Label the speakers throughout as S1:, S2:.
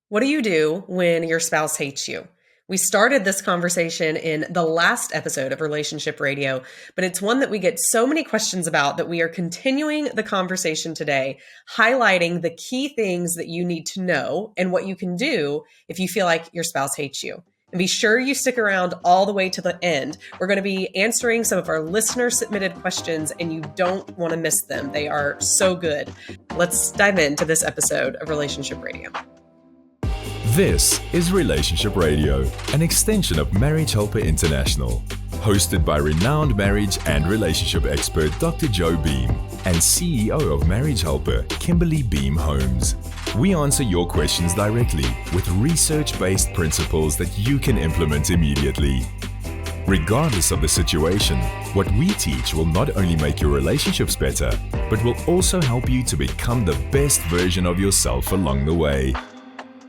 S1: What do you do when your spouse hates you? We started this conversation in the last episode of Relationship Radio, but it's one that we get so many questions about that we are continuing the conversation today, highlighting the key things that you need to know and what you can do if you feel like your spouse hates you. And be sure you stick around all the way to the end. We're going to be answering some of our listener submitted questions, and you don't want to miss them. They are so good. Let's dive into this episode of Relationship Radio.
S2: This is Relationship Radio, an extension of Marriage Helper International, hosted by renowned marriage and relationship expert Dr. Joe Beam and CEO of Marriage Helper, Kimberly Beam Holmes. We answer your questions directly with research-based principles that you can implement immediately. Regardless of the situation, what we teach will not only make your relationships better, but will also help you to become the best version of yourself along the way.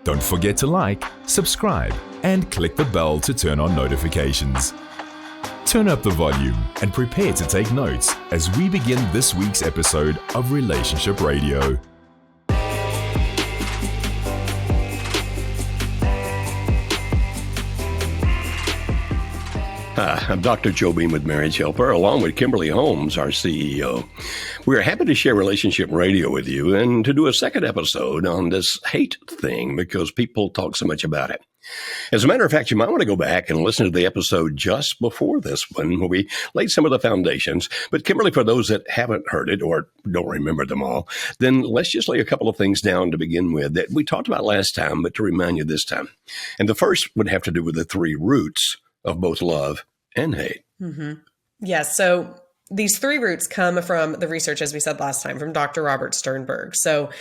S2: Don't forget to like, subscribe, and click the bell to turn on notifications. Turn up the volume and prepare to take notes as we begin this week's episode of Relationship Radio.
S3: Hi, I'm Dr. Joe Beam with Marriage Helper, along with Kimberly Holmes, our CEO. We're happy to share Relationship Radio with you and to do a second episode on this hate thing because people talk so much about it. As a matter of fact, you might want to go back and listen to the episode just before this one where we laid some of the foundations. But Kimberly, for those that haven't heard it or don't remember them all, then let's just lay a couple of things down to begin with that we talked about last time, but to remind you this time. And the first would have to do with the three roots of both love and hate.
S1: Mm-hmm. Yes. So these three roots come from the research, as we said last time, from Dr. Robert Sternberg. So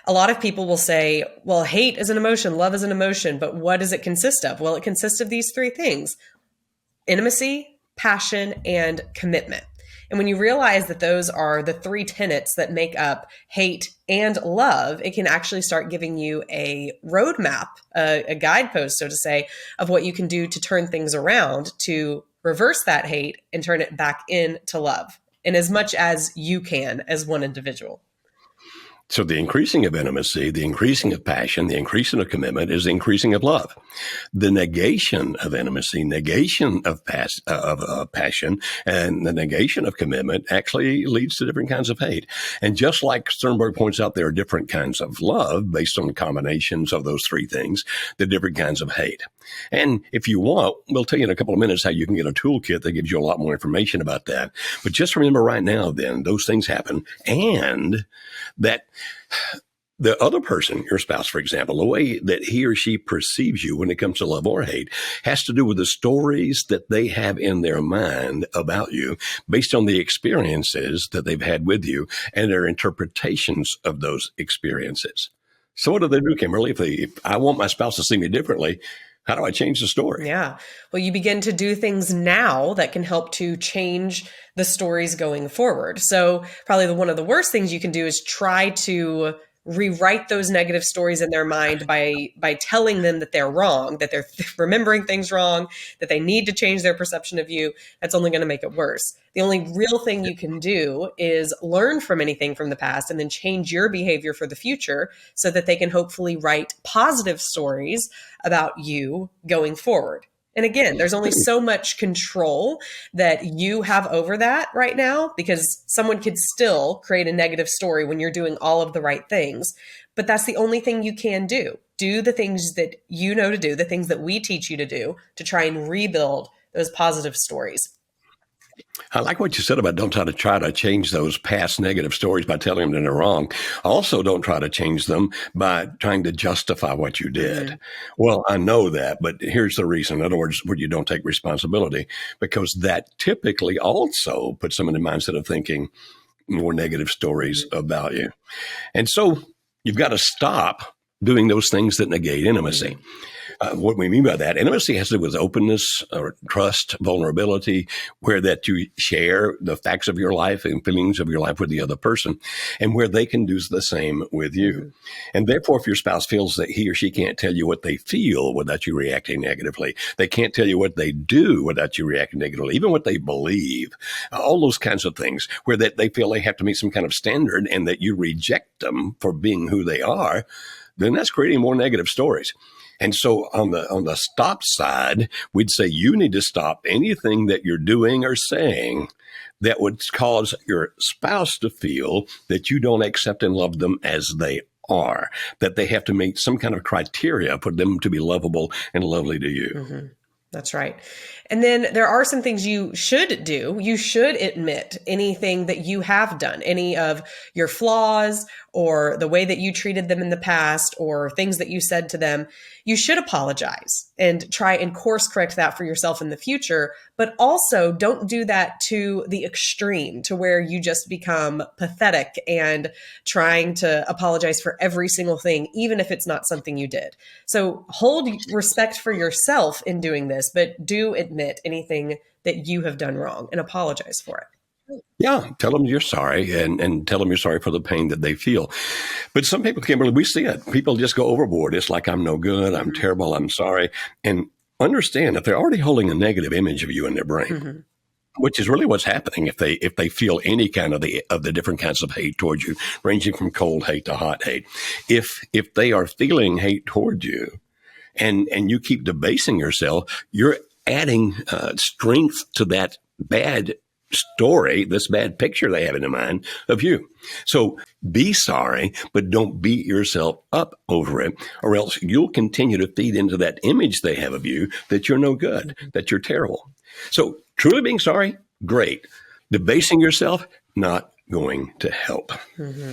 S1: a lot of people will say, well, hate is an emotion, love is an emotion, but what does it consist of? Well, it consists of these three things: intimacy, passion, and commitment. And when you realize that those are the three tenets that make up hate and love, it can actually start giving you a roadmap, a guidepost, so to say, of what you can do to turn things around, to reverse that hate and turn it back into love, in as much as you can as one individual.
S3: So the increasing of intimacy, the increasing of passion, the increasing of commitment is the increasing of love. The negation of intimacy, negation of passion, and the negation of commitment actually leads to different kinds of hate. And just like Sternberg points out, there are different kinds of love based on combinations of those three things, the different kinds of hate. And if you want, we'll tell you in a couple of minutes how you can get a toolkit that gives you a lot more information about that. But just remember right now, then, those things happen, and that the other person, your spouse, for example, the way that he or she perceives you when it comes to love or hate has to do with the stories that they have in their mind about you based on the experiences that they've had with you and their interpretations of those experiences. So what do they do, Kimberly? If I want my spouse to see me differently, how do I change the story?
S1: Yeah. Well, you begin to do things now that can help to change the stories going forward. So probably one of the worst things you can do is try to rewrite those negative stories in their mind by telling them that they're wrong, that they're remembering things wrong, that they need to change their perception of you. That's only going to make it worse. The only real thing you can do is learn from anything from the past and then change your behavior for the future so that they can hopefully write positive stories about you going forward. And again, there's only so much control that you have over that right now, because someone could still create a negative story when you're doing all of the right things. But that's the only thing you can do. Do the things that you know to do, the things that we teach you to do, to try and rebuild those positive stories.
S3: I like what you said about don't try to change those past negative stories by telling them that they're wrong. Also, don't try to change them by trying to justify what you did. Mm-hmm. Well, I know that, but here's the reason. In other words, where you don't take responsibility, because that typically also puts them in the mindset of thinking more negative stories about you. And so you've got to stop doing those things that negate intimacy. Mm-hmm. What we mean by that, intimacy has to do with openness, or trust, vulnerability, where that you share the facts of your life and feelings of your life with the other person, and where they can do the same with you. Mm-hmm. And therefore, if your spouse feels that he or she can't tell you what they feel without you reacting negatively, they can't tell you what they do without you reacting negatively, even what they believe, all those kinds of things, where that they feel they have to meet some kind of standard and that you reject them for being who they are, then that's creating more negative stories. And so on the stop side, we'd say you need to stop anything that you're doing or saying that would cause your spouse to feel that you don't accept and love them as they are, that they have to meet some kind of criteria for them to be lovable and lovely to you.
S1: Mm-hmm. That's right. And then there are some things you should do. You should admit anything that you have done, any of your flaws or the way that you treated them in the past or things that you said to them. You should apologize and try and course correct that for yourself in the future. But also don't do that to the extreme to where you just become pathetic and trying to apologize for every single thing, even if it's not something you did. So hold respect for yourself in doing this, but do admit anything that you have done wrong and apologize for it.
S3: Yeah, tell them you're sorry and tell them you're sorry for the pain that they feel. But some people, Kimberly, we see it. People just go overboard. It's like, I'm no good, I'm terrible, I'm sorry. And understand that they're already holding a negative image of you in their brain, which is really what's happening if they feel any kind of the different kinds of hate towards you, ranging from cold hate to hot hate. If they are feeling hate towards you and you keep debasing yourself, you're adding strength to that bad story, this bad picture they have in their mind of you. So be sorry, but don't beat yourself up over it, or else you'll continue to feed into that image they have of you that you're no good, that you're terrible. So truly being sorry, great. Debasing yourself, not going to help.
S1: Mm-hmm.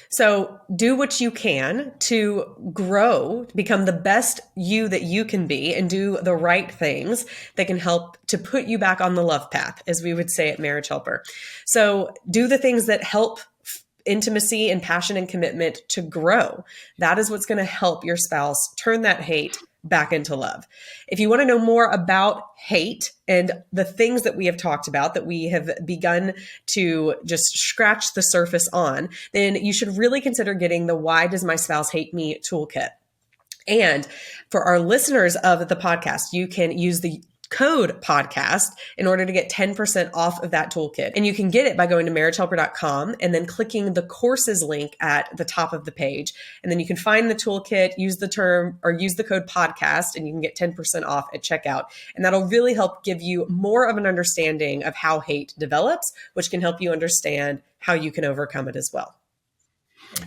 S1: So do what you can to grow, become the best you that you can be, and do the right things that can help to put you back on the love path, as we would say at Marriage Helper. So do the things that help intimacy and passion and commitment to grow. That is what's going to help your spouse turn that hate back into love. If you want to know more about hate and the things that we have talked about that we have begun to just scratch the surface on, then you should really consider getting the Why Does My Spouse Hate Me toolkit. And for our listeners of the podcast, you can use the code podcast in order to get 10% off of that toolkit. And you can get it by going to marriagehelper.com and then clicking the courses link at the top of the page. And then you can find the toolkit, use the code podcast, and you can get 10% off at checkout. And that'll really help give you more of an understanding of how hate develops, which can help you understand how you can overcome it as well.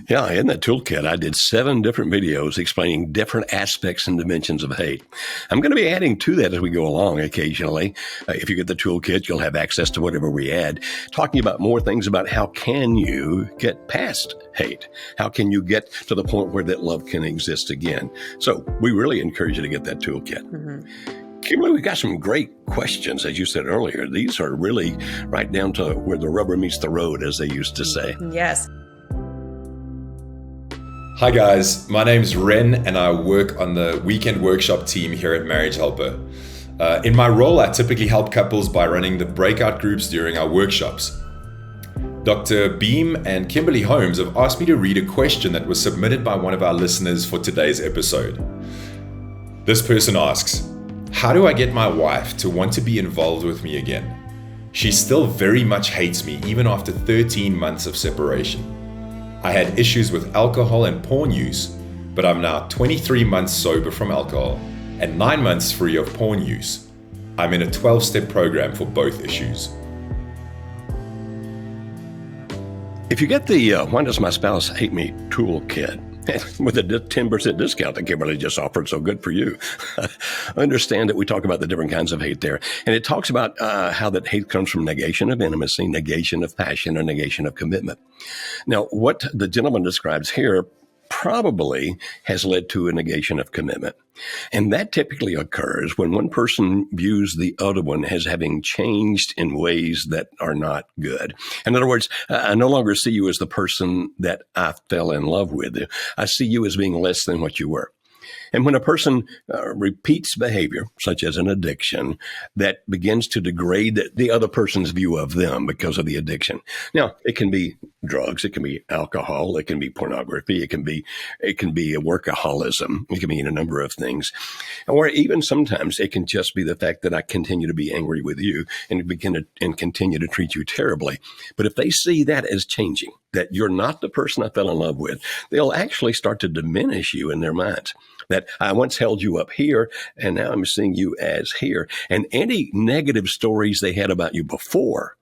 S3: Yeah, in that toolkit, I did 7 different videos explaining different aspects and dimensions of hate. I'm going to be adding to that as we go along occasionally. If you get the toolkit, you'll have access to whatever we add, talking about more things about how can you get past hate? How can you get to the point where that love can exist again? So we really encourage you to get that toolkit. Mm-hmm. Kimberly, we've got some great questions, as you said earlier. These are really right down to where the rubber meets the road, as they used to say.
S1: Yes.
S4: Hi guys, my name's Ren and I work on the weekend workshop team here at Marriage Helper. In my role, I typically help couples by running the breakout groups during our workshops. Dr. Beam and Kimberly Holmes have asked me to read a question that was submitted by one of our listeners for today's episode. This person asks, how do I get my wife to want to be involved with me again? She still very much hates me even after 13 months of separation. I had issues with alcohol and porn use, but I'm now 23 months sober from alcohol and 9 months free of porn use. I'm in a 12-step program for both issues.
S3: If you get the Why Does My Spouse Hate Me toolkit with a 10% discount that Kimberly just offered, so good for you. Understand that we talk about the different kinds of hate there. And it talks about how that hate comes from negation of intimacy, negation of passion, or negation of commitment. Now, what the gentleman describes here probably has led to a negation of commitment. And that typically occurs when one person views the other one as having changed in ways that are not good. In other words, I no longer see you as the person that I fell in love with. I see you as being less than what you were. And when a person repeats behavior, such as an addiction, that begins to degrade the other person's view of them because of the addiction. Now, it can be drugs, it can be alcohol, it can be pornography, it can be a workaholism, it can be a number of things. Or even sometimes it can just be the fact that I continue to be angry with you and continue to treat you terribly. But if they see that as changing, that you're not the person I fell in love with, they'll actually start to diminish you in their minds. That I once held you up here, and now I'm seeing you as here. And any negative stories they had about you before,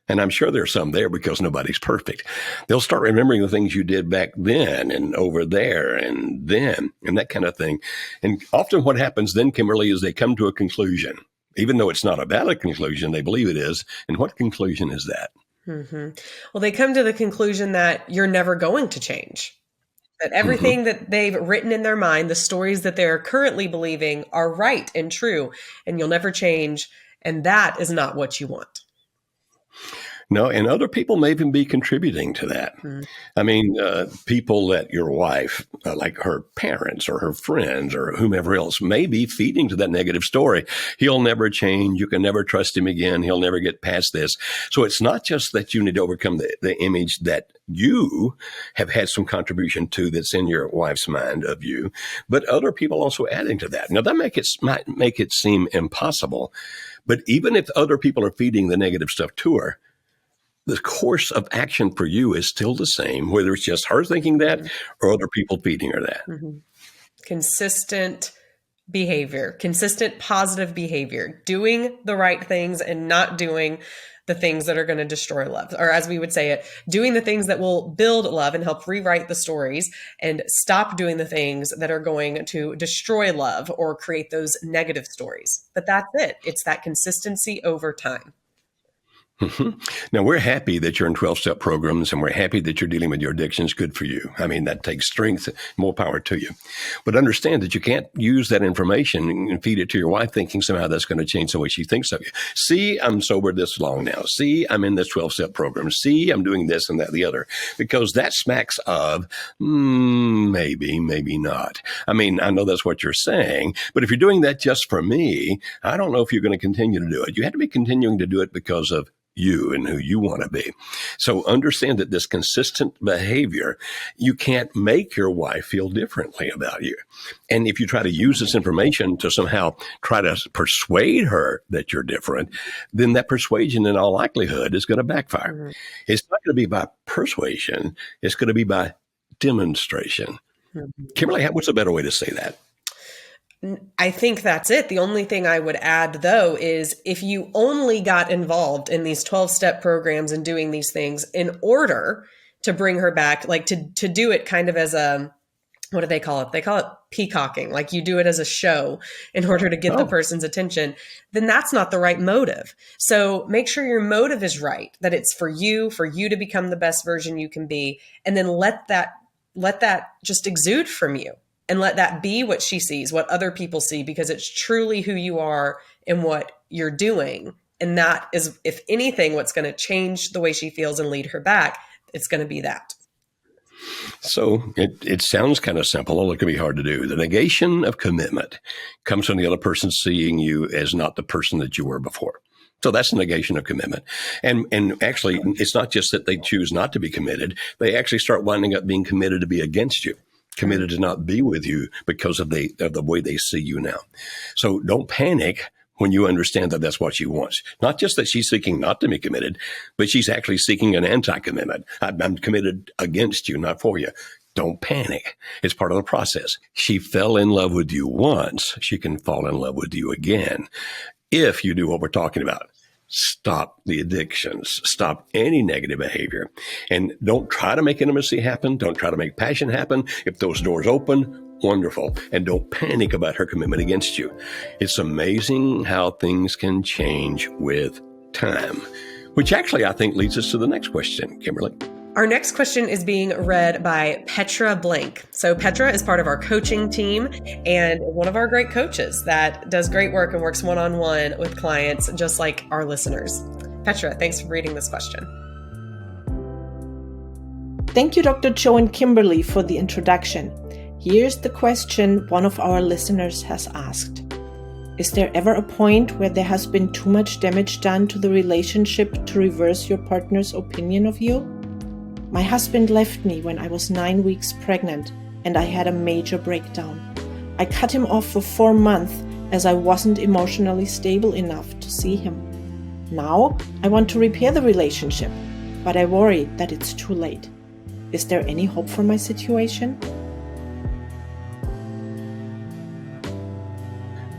S3: and I'm sure there's some there because nobody's perfect, they'll start remembering the things you did back then and over there and then and that kind of thing. And often what happens then, Kimberly, is they come to a conclusion. Even though it's not a valid conclusion, they believe it is. And what conclusion is that?
S1: Mm-hmm. Well, they come to the conclusion that you're never going to change. That everything that they've written in their mind, the stories that they're currently believing are right and true, and you'll never change. And that is not what you want.
S3: No, and other people may even be contributing to that. I mean, people that your wife, like her parents or her friends or whomever else, may be feeding to that negative story. He'll never change. You can never trust him again. He'll never get past this. So it's not just that you need to overcome the image that you have had some contribution to that's in your wife's mind of you, but other people also adding to that. Now, that might make it seem impossible, but even if other people are feeding the negative stuff to her, the course of action for you is still the same, whether it's just her thinking that or other people feeding her that.
S1: Mm-hmm. Consistent behavior, consistent positive behavior, doing the right things and not doing the things that are going to destroy love. Or as we would say it, doing the things that will build love and help rewrite the stories, and stop doing the things that are going to destroy love or create those negative stories. But that's it. It's that consistency over time.
S3: Mm-hmm. Now, we're happy that you're in 12-step programs, and we're happy that you're dealing with your addictions. Good for you. I mean, that takes strength, more power to you. But understand that you can't use that information and feed it to your wife thinking somehow that's going to change the way she thinks of you. See, I'm sober this long now. See, I'm in this 12-step program. See, I'm doing this and that, the other. Because that smacks of maybe, maybe not. I mean, I know that's what you're saying, but if you're doing that just for me, I don't know if you're going to continue to do it. You have to be continuing to do it because of you and who you want to be. So understand that this consistent behavior, you can't make your wife feel differently about you. And if you try to use this information to somehow try to persuade her that you're different, then that persuasion in all likelihood is going to backfire. Mm-hmm. It's not going to be by persuasion. It's going to be by demonstration. Mm-hmm. Kimberly, what's a better way to say that?
S1: I think that's it. The only thing I would add, though, is if you only got involved in these 12-step programs and doing these things in order to bring her back, like to do it kind of as a, what do they call it? They call it peacocking. Like you do it as a show in order to get the person's attention, then that's not the right motive. So make sure your motive is right, that it's for you to become the best version you can be. And then let that just exude from you. And let that be what she sees, what other people see, because it's truly who you are and what you're doing. And that is, if anything, what's going to change the way she feels and lead her back. It's going to be that.
S3: So it sounds kind of simple, although it can be hard to do. The negation of commitment comes from the other person seeing you as not the person that you were before. So that's the negation of commitment. And actually, it's not just that they choose not to be committed. They actually start winding up being committed to be against you. Committed to not be with you because of the way they see you now. So don't panic when you understand that that's what she wants. Not just that she's seeking not to be committed, but she's actually seeking an anti-commitment. I'm committed against you, not for you. Don't panic. It's part of the process. She fell in love with you once. She can fall in love with you again if you do what we're talking about. Stop the addictions, stop any negative behavior, and don't try to make intimacy happen. Don't try to make passion happen. If those doors open, wonderful. And don't panic about her commitment against you. It's amazing how things can change with time, which actually I think leads us to the next question, Kimberly.
S1: Our next question is being read by Petra Blank. So Petra is part of our coaching team and one of our great coaches that does great work and works one-on-one with clients, just like our listeners. Petra, thanks for reading this question.
S5: Thank you, Dr. Joe and Kimberly, for the introduction. Here's the question one of our listeners has asked. Is there ever a point where there has been too much damage done to the relationship to reverse your partner's opinion of you? My husband left me when I was 9 weeks pregnant and I had a major breakdown. I cut him off for 4 months as I wasn't emotionally stable enough to see him. Now I want to repair the relationship, but I worry that it's too late. Is there any hope for my situation?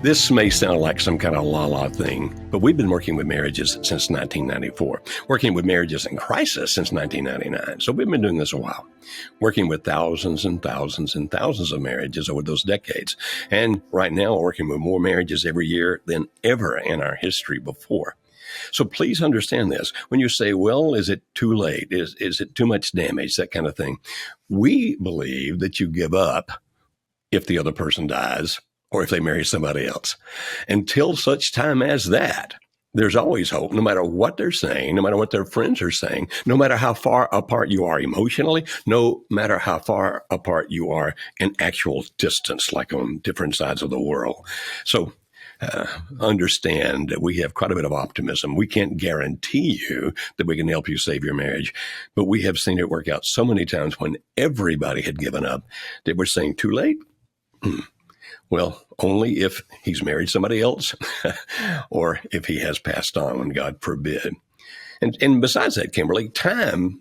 S3: This may sound like some kind of la-la thing, but we've been working with marriages since 1994, working with marriages in crisis since 1999. So we've been doing this a while, working with thousands and thousands and thousands of marriages over those decades. And right now, we're working with more marriages every year than ever in our history before. So please understand this. When you say, well, is it too late? Is it too much damage? That kind of thing. We believe that you give up if the other person dies, or if they marry somebody else. Until such time as that, there's always hope, no matter what they're saying, no matter what their friends are saying, no matter how far apart you are emotionally, no matter how far apart you are in actual distance, like on different sides of the world. So understand that we have quite a bit of optimism. We can't guarantee you that we can help you save your marriage, but we have seen it work out so many times when everybody had given up that we're saying too late. Well, only if he's married somebody else or if he has passed on, God forbid. And besides that, Kimberly, time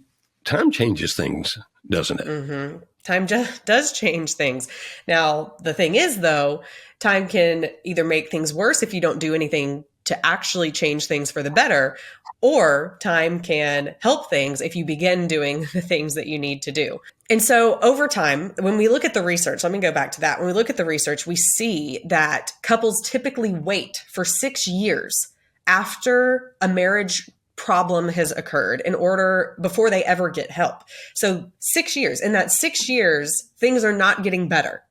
S3: changes things, doesn't it?
S1: Mm-hmm. Time does change things. Now, the thing is, though, time can either make things worse if you don't do anything to actually change things for the better, or time can help things if you begin doing the things that you need to do. And so over time, when we look at the research, let me go back to that. When we look at the research, we see that couples typically wait for 6 years after a marriage problem has occurred before they ever get help. So 6 years. In that 6 years, things are not getting better.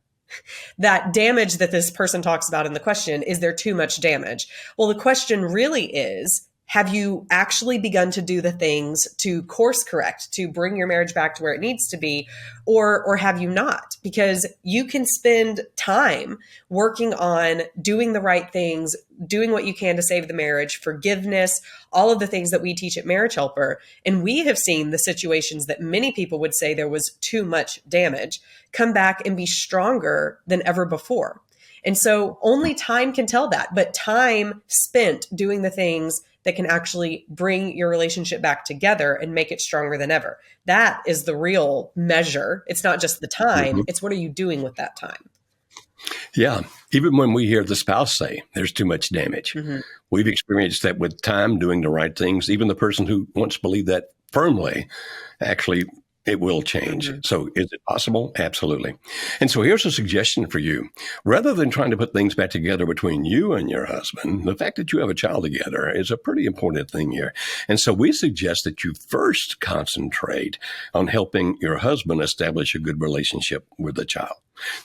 S1: That damage that this person talks about in the question, is there too much damage? Well, the question really is, have you actually begun to do the things to course correct, to bring your marriage back to where it needs to be, or have you not? Because you can spend time working on doing the right things, doing what you can to save the marriage, forgiveness, all of the things that we teach at Marriage Helper. And we have seen the situations that many people would say there was too much damage come back and be stronger than ever before. And so only time can tell that, but time spent doing the things that can actually bring your relationship back together and make it stronger than ever. That is the real measure. It's not just the time, it's what are you doing with that time?
S3: Yeah. Even when we hear the spouse say there's too much damage, we've experienced that with time, doing the right things. Even the person who once believed that firmly, actually, it will change. So is it possible? Absolutely. And so here's a suggestion for you. Rather than trying to put things back together between you and your husband, the fact that you have a child together is a pretty important thing here. And so we suggest that you first concentrate on helping your husband establish a good relationship with the child.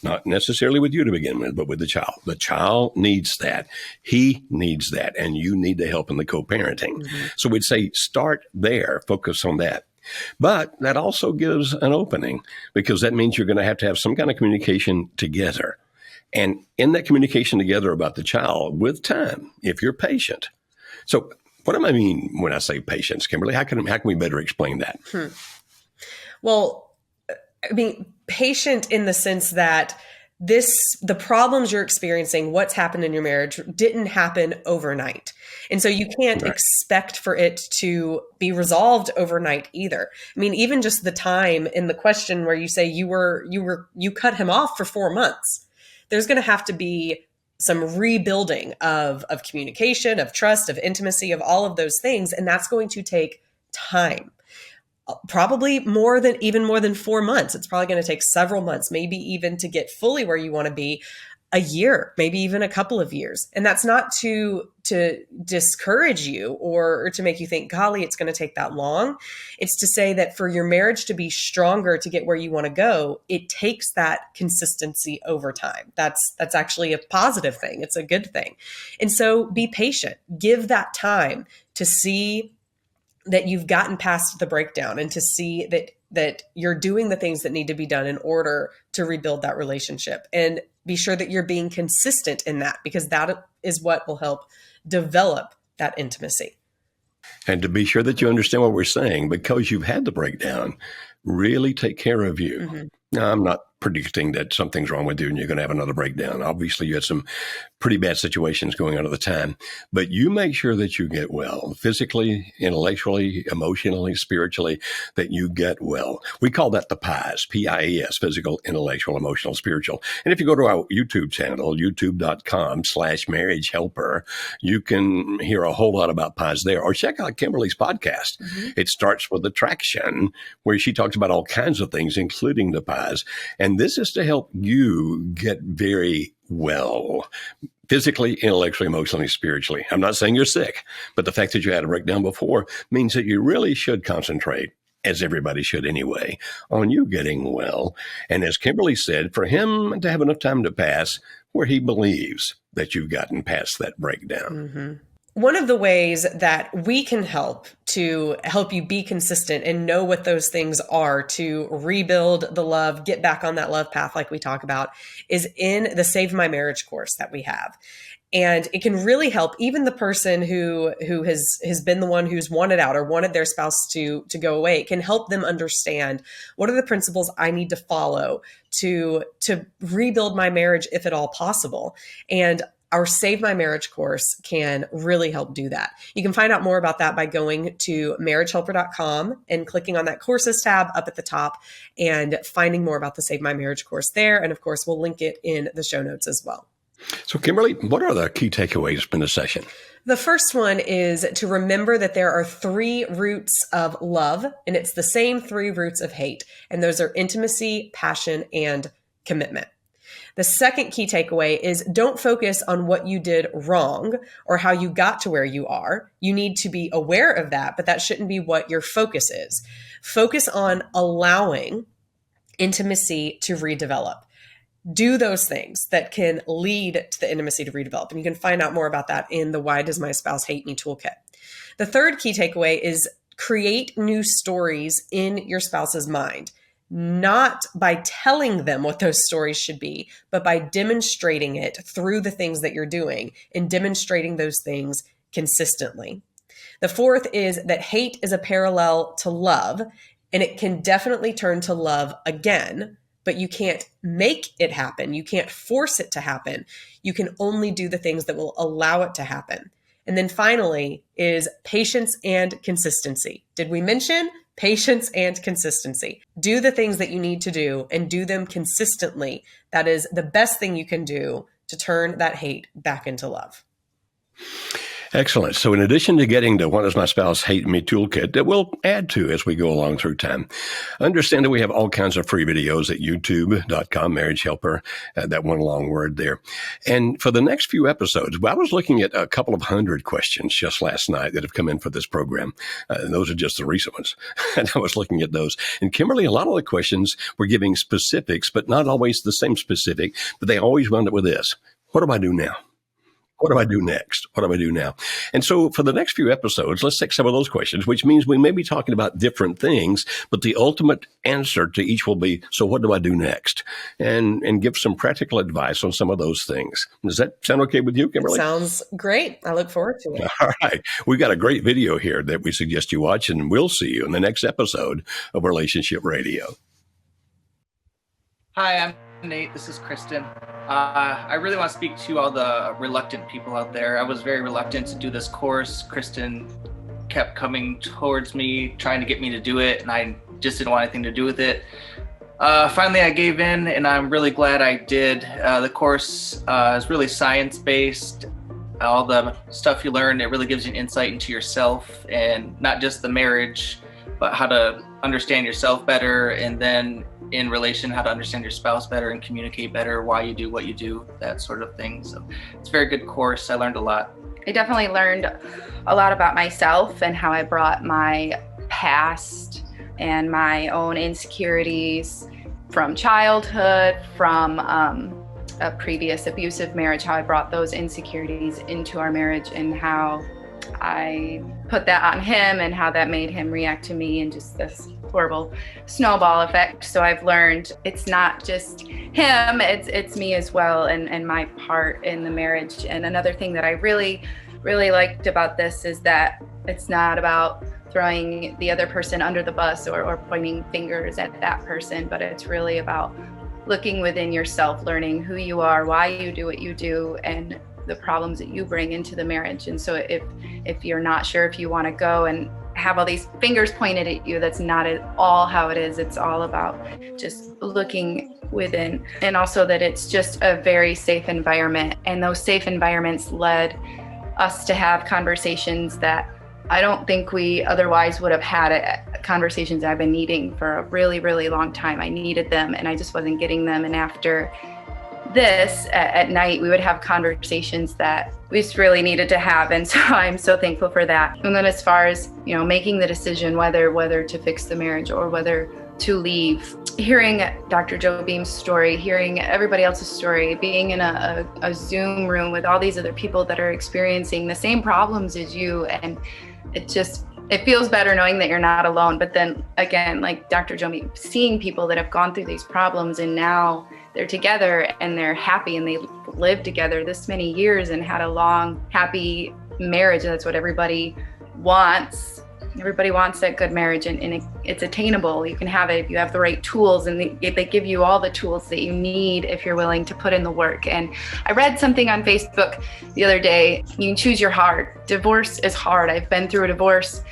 S3: Not necessarily with you to begin with, but with the child. The child needs that. He needs that. And you need the help in the co-parenting. So we'd say start there, focus on that. But that also gives an opening, because that means you're going to have some kind of communication together. And in that communication together about the child, with time, if you're patient. So what do I mean when I say patience, Kimberly? How can we better explain that?
S1: Well, I mean, patient in the sense that the problems you're experiencing, what's happened in your marriage, didn't happen overnight. And so you can't expect for it to be resolved overnight either. I mean, even just the time in the question where you say you cut him off for 4 months, there's going to have to be some rebuilding of communication, of trust, of intimacy, of all of those things. And that's going to take time. Probably more than 4 months. It's probably going to take several months, maybe even to get fully where you want to be, a year, maybe even a couple of years. And that's not to discourage you or to make you think, golly, it's going to take that long. It's to say that for your marriage to be stronger, to get where you want to go, it takes that consistency over time. That's actually a positive thing. It's a good thing. And so be patient. Give that time to see that you've gotten past the breakdown and to see that that you're doing the things that need to be done in order to rebuild that relationship. And be sure that you're being consistent in that, because that is what will help develop that intimacy.
S3: And to be sure that you understand what we're saying, because you've had the breakdown, really take care of you.
S1: Mm-hmm.
S3: Now, I'm not predicting that something's wrong with you and you're going to have another breakdown. Obviously, you had some pretty bad situations going on at the time, but you make sure that you get well, physically, intellectually, emotionally, spiritually, that you get well. We call that the PIES, P-I-E-S, physical, intellectual, emotional, spiritual. And if you go to our YouTube channel, youtube.com/marriage helper, you can hear a whole lot about PIES there, or check out Kimberly's podcast. Mm-hmm. It starts with attraction, where she talks about all kinds of things, including the PIES. And this is to help you get very well, physically, intellectually, emotionally, spiritually. I'm not saying you're sick, but the fact that you had a breakdown before means that you really should concentrate, as everybody should anyway, on you getting well. And as Kimberly said, for him to have enough time to pass where he believes that you've gotten past that breakdown.
S1: Mm-hmm. One of the ways that we can help you be consistent and know what those things are to rebuild the love, get back on that love path like we talk about, is in the Save My Marriage course that we have. And it can really help even the person who has been the one who's wanted out or wanted their spouse to go away. It can help them understand, what are the principles I need to follow to rebuild my marriage, if at all possible. And our Save My Marriage course can really help do that. You can find out more about that by going to marriagehelper.com and clicking on that courses tab up at the top and finding more about the Save My Marriage course there. And of course, we'll link it in the show notes as well.
S3: So Kimberly, what are the key takeaways from the session?
S1: The first one is to remember that there are 3 roots of love, and it's the same 3 roots of hate. And those are intimacy, passion, and commitment. The second key takeaway is don't focus on what you did wrong or how you got to where you are. You need to be aware of that, but that shouldn't be what your focus is. Focus on allowing intimacy to redevelop. Do those things that can lead to the intimacy to redevelop. And you can find out more about that in the Why Does My Spouse Hate Me toolkit. The third key takeaway is create new stories in your spouse's mind. Not by telling them what those stories should be, but by demonstrating it through the things that you're doing and demonstrating those things consistently. The fourth is that hate is a parallel to love, and it can definitely turn to love again, but you can't make it happen. You can't force it to happen. You can only do the things that will allow it to happen. And then finally is patience and consistency. Did we mention patience and consistency? Do the things that you need to do and do them consistently. That is the best thing you can do to turn that hate back into love.
S3: Excellent. So in addition to getting the What Does My Spouse Hate Me toolkit that we'll add to as we go along through time, understand that we have all kinds of free videos at youtube.com, Marriage Helper, that one long word there. And for the next few episodes, I was looking at a couple of 100 questions just last night that have come in for this program. And those are just the recent ones. And I was looking at those. And Kimberly, a lot of the questions were giving specifics, but not always the same specific, but they always wound up with this. What do I do now? What do I do next? What do I do now? And so for the next few episodes, let's take some of those questions, which means we may be talking about different things, but the ultimate answer to each will be, so what do I do next? And give some practical advice on some of those things. Does that sound okay with you, Kimberly?
S1: Sounds great. I look forward to it.
S3: All right. We've got a great video here that we suggest you watch, and we'll see you in the next episode of Relationship Radio.
S6: Hi, I'm Nate. This is Kristen. I really want to speak to all the reluctant people out there. I was very reluctant to do this course. Kristen kept coming towards me, trying to get me to do it, and I just didn't want anything to do with it. Finally, I gave in, and I'm really glad I did. The course is really science-based. All the stuff you learn, it really gives you an insight into yourself, and not just the marriage, but how to understand yourself better, and then in relation, how to understand your spouse better and communicate better, why you do what you do, that sort of thing. So it's a very good course. I learned a lot.
S7: I definitely learned a lot about myself and how I brought my past and my own insecurities from childhood, from a previous abusive marriage, how I brought those insecurities into our marriage and how I put that on him and how that made him react to me in just this horrible snowball effect. So I've learned it's not just him, it's me as well, and my part in the marriage. And another thing that I really liked about this is that it's not about throwing the other person under the bus or pointing fingers at that person, but it's really about looking within yourself, learning who you are, why you do what you do, and the problems that you bring into the marriage. And so if you're not sure if you want to go and have all these fingers pointed at you, that's not at all how it is. It's all about just looking within, and also that it's just a very safe environment. And those safe environments led us to have conversations that I don't think we otherwise would have had, conversations I've been needing for a really, really long time. I needed them and I just wasn't getting them. And after this, at night, we would have conversations that we just really needed to have. And so I'm so thankful for that. And then as far as, making the decision whether to fix the marriage or whether to leave, hearing Dr. Joe Beam's story, hearing everybody else's story, being in a Zoom room with all these other people that are experiencing the same problems as you, and it feels better knowing that you're not alone. But then again, like Dr. Joe Beam, seeing people that have gone through these problems and now they're together and they're happy and they lived together this many years and had a long, happy marriage. That's what everybody wants. Everybody wants that good marriage, and it's attainable. You can have it if you have the right tools, and they give you all the tools that you need if you're willing to put in the work. And I read something on Facebook the other day. You can choose your heart. Divorce is hard. I've been through a divorce.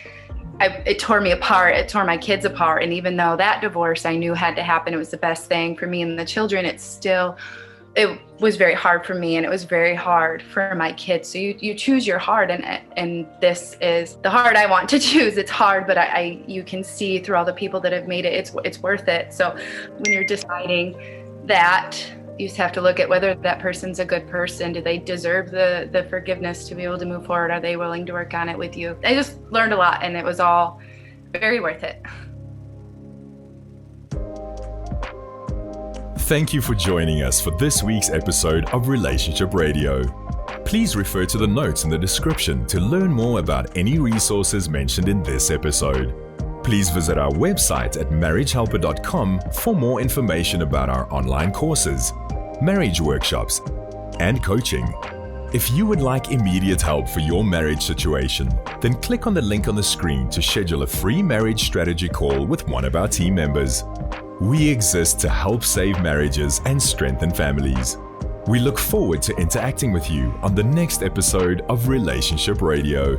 S7: It tore me apart. It tore my kids apart. And even though that divorce I knew had to happen, it was the best thing for me and the children, it was very hard for me, and it was very hard for my kids. So you choose your heart, and this is the heart I want to choose. It's hard, but you can see through all the people that have made it, it's worth it. So when you're deciding that, you just have to look at whether that person's a good person. Do they deserve the forgiveness to be able to move forward? Are they willing to work on it with you? I just learned a lot, and it was all very worth it.
S2: Thank you for joining us for this week's episode of Relationship Radio. Please refer to the notes in the description to learn more about any resources mentioned in this episode. Please visit our website at marriagehelper.com for more information about our online courses, marriage workshops, and coaching. If you would like immediate help for your marriage situation, then click on the link on the screen to schedule a free marriage strategy call with one of our team members. We exist to help save marriages and strengthen families. We look forward to interacting with you on the next episode of Relationship Radio.